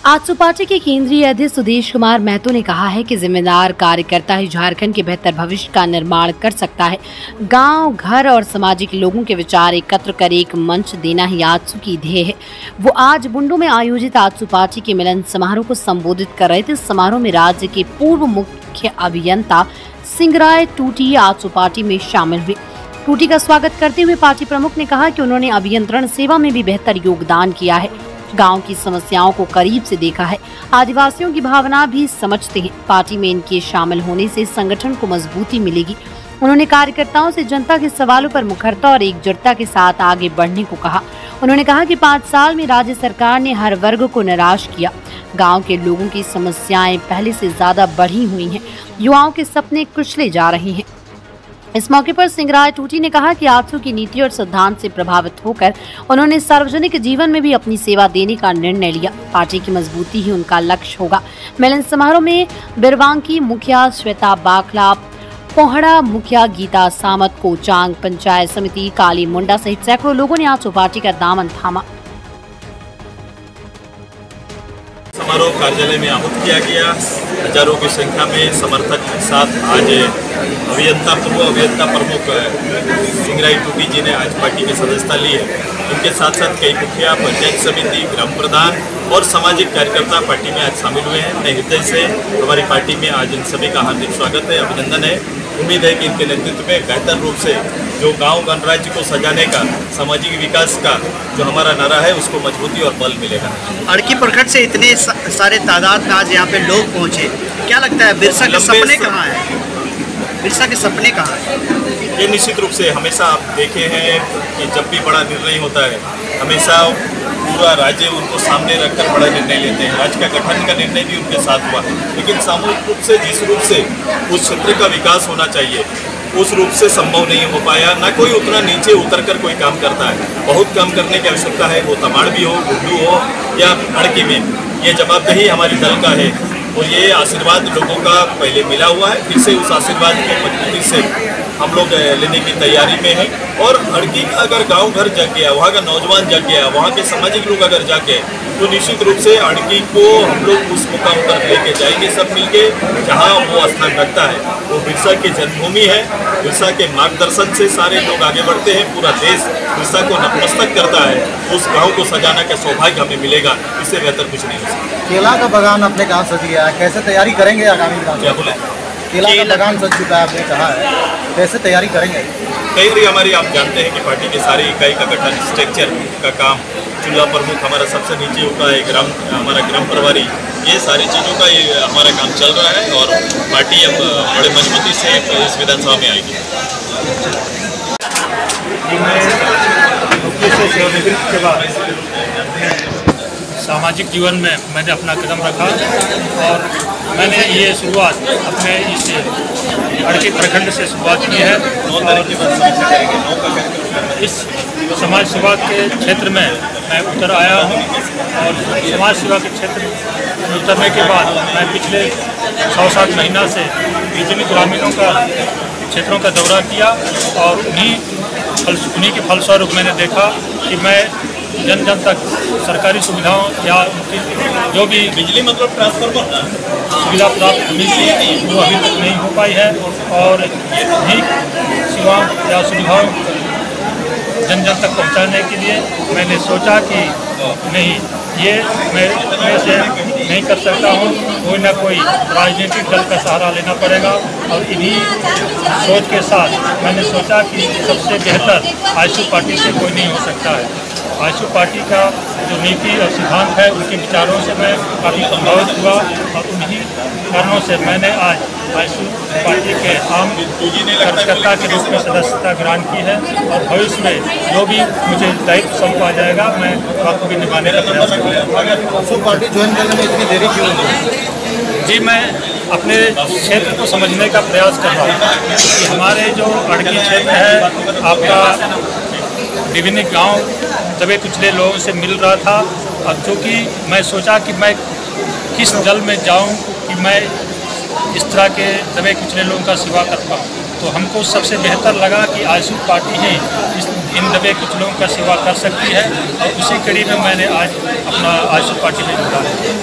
AJSU party के केंद्रीय अध्यक्ष सुदेश कुमार महतो ने कहा है कि जिम्मेदार कार्यकर्ता ही झारखंड के बेहतर भविष्य का निर्माण कर सकता है। गांव, घर और सामाजिक लोगों के विचार एकत्र कर एक मंच देना ही आजसू की ध्येय है। वो आज बुंडू में आयोजित आजसू पार्टी के मिलन समारोह को संबोधित कर रहे थे। इस समारोह में राज्य के पूर्व मुख्य अभियंता सिंगराय टूटी आजसू पार्टी में शामिल हुए। टूटी का स्वागत करते हुए पार्टी प्रमुख ने कहा कि उन्होंने अभियंत्रण सेवा में भी बेहतर योगदान किया है। गांव की समस्याओं को करीब से देखा है, आदिवासियों की भावना भी समझते हैं। पार्टी में इनके शामिल होने से संगठन को मजबूती मिलेगी। उन्होंने कार्यकर्ताओं से जनता के सवालों पर मुखरता और एकजुटता के साथ आगे बढ़ने को कहा। उन्होंने कहा कि 5 साल में राज्य सरकार ने हर वर्ग को निराश किया। गाँव के लोगों की समस्याएं पहले से ज्यादा बढ़ी हुई हैं। युवाओं के सपने कुचले जा रहे हैं। इस मौके पर सिंगराय टूटी ने कहा कि आजसू की नीति और सिद्धांत से प्रभावित होकर उन्होंने सार्वजनिक जीवन में भी अपनी सेवा देने का निर्णय लिया। पार्टी की मजबूती ही उनका लक्ष्य होगा। मिलन समारोह में बिरवांकी मुखिया श्वेता बाखला, पोहड़ा मुखिया गीता सामत, कोचांग पंचायत समिति काली मुंडा सहित सैकड़ों लोगों ने आजसू पार्टी का दामन थामा। समारोह कार्यालय में आहूत किया गया। हजारों की संख्या में समर्थक के साथ आज पूर्व अभियंता प्रमुख सिंगराय टूटी जी ने आज पार्टी की सदस्यता ली है। उनके साथ साथ कई मुखिया, पंचायत समिति, ग्राम प्रधान और सामाजिक कार्यकर्ता पार्टी में आज शामिल हुए हैं। नए हृदय से हमारी पार्टी में आज इन सभी का हार्दिक स्वागत है, अभिनंदन है। उम्मीद है कि इनके नेतृत्व में बेहतर रूप से जो गांव गणराज्य को सजाने का, सामाजिक विकास का जो हमारा नारा है उसको मजबूती और बल मिलेगा। अड़की प्रखंड से इतने सारे तादाद में आज यहाँ पे लोग पहुँचे, क्या लगता है बिरसा के सपने कहाँ हैं? बिरसा के सपने कहाँ हैं? ये निश्चित रूप से हमेशा आप देखे हैं कि जब भी बड़ा निर्णय होता है हमेशा पूरा राज्य उनको सामने रखकर बड़ा निर्णय लेते हैं। राज्य का गठन का निर्णय भी उनके साथ हुआ, लेकिन सामूहिक रूप से जिस रूप से उस क्षेत्र का विकास होना चाहिए उस रूप से संभव नहीं हो पाया। ना कोई उतना नीचे उतर कर कोई काम करता है। बहुत काम करने की आवश्यकता है, वो तमाड़ भी हो, गुड्डू हो या अड़की में। ये जवाबदेही हमारी दल का है और ये आशीर्वाद लोगों का पहले मिला हुआ है। फिर से उस आशीर्वाद की मजबूती से हम लोग लेने की तैयारी में हैं। और अड़की का अगर गांव घर जग गया, वहाँ का नौजवान जग गया, वहाँ के सामाजिक लोग अगर जाके, तो निश्चित रूप से अड़की को हम लोग उस मुकाम पर लेके जाएंगे सब मिलके जहाँ वो स्थान रखता है। वो बिरसा की जन्मभूमि है। बिरसा के मार्गदर्शन से सारे लोग आगे बढ़ते हैं। पूरा देश बिरसा को नतमस्तक करता है। उस गाँव को सजाने का सौभाग्य हमें मिलेगा। इससे बेहतर कुछ नहीं हो सकता। केला का बागान अपने गाँव सज गया है, कैसे तैयारी करेंगे आगामी दिनों में? क्या बोले? केला का बागान सज चुका है, आपने कहा है, कैसे तैयारी करेंगे? तैयारी हमारी, आप जानते हैं कि पार्टी की सारी इकाई का गठन, स्ट्रक्चर का काम, चूल्हा प्रमुख हमारा सबसे नीचे होता है, हमारा ग्राम प्रभारी, ये सारी चीज़ों का ये हमारा काम चल रहा है और पार्टी अब बड़े मजबूती से इस विधानसभा में आएगी। के बाद सामाजिक जीवन में मैंने अपना कदम रखा और मैंने ये शुरुआत अपने इस अड़की प्रखंड से शुरुआत की है। और इस समाज सेवा के क्षेत्र में मैं उतर आया हूँ और समाज सेवा के क्षेत्र में उतरने के बाद मैं पिछले 6-7 महीना से विभिन्न ग्रामीणों का क्षेत्रों का दौरा किया और उन्हीं के फलस्वरूप मैंने देखा कि मैं जन जन तक सरकारी सुविधाओं या उनकी जो भी बिजली मतलब ट्रांसफार्मर सुविधा प्राप्त होनी चाहिए वो अभी तक नहीं हो पाई है। और भी सेवाओं या सुविधाओं जन जन तक पहुंचाने के लिए मैंने सोचा कि नहीं, ये मैं ऐसे नहीं कर सकता हूँ, कोई ना कोई राजनीतिक दल का सहारा लेना पड़ेगा। और इन्हीं सोच के साथ मैंने सोचा कि सबसे बेहतर आजसू पार्टी से कोई नहीं हो सकता है। आजसू पार्टी का जो नीति और सिद्धांत है उनके विचारों से मैं काफ़ी प्रभावित हुआ और उन्हीं कारणों से मैंने आज आजसू पार्टी के आम कार्यकर्ता के रूप में सदस्यता ग्रहण की है। और भविष्य में जो भी मुझे दायित्व सौंपा जाएगा मैं वक्त भी निभाने का प्रयास करूँगा। आजसू पार्टी ज्वाइन करने में इतनी देरी क्यों हुई? जी, मैं अपने क्षेत्र को समझने का प्रयास कर रहा हूँ कि हमारे जो अड़की क्षेत्र है आपका विभिन्न गांव दबे कुचले लोगों से मिल रहा था। अब चूँकि मैं सोचा कि मैं किस दल में जाऊं कि मैं इस तरह के दबे कुचले लोगों का सेवा कर पाऊँ, तो हमको सबसे बेहतर लगा कि आजसू पार्टी ही इन दबे कुचलों का सेवा कर सकती है। और उसी कड़ी में मैंने आज अपना आजसू पार्टी में जुड़ा है।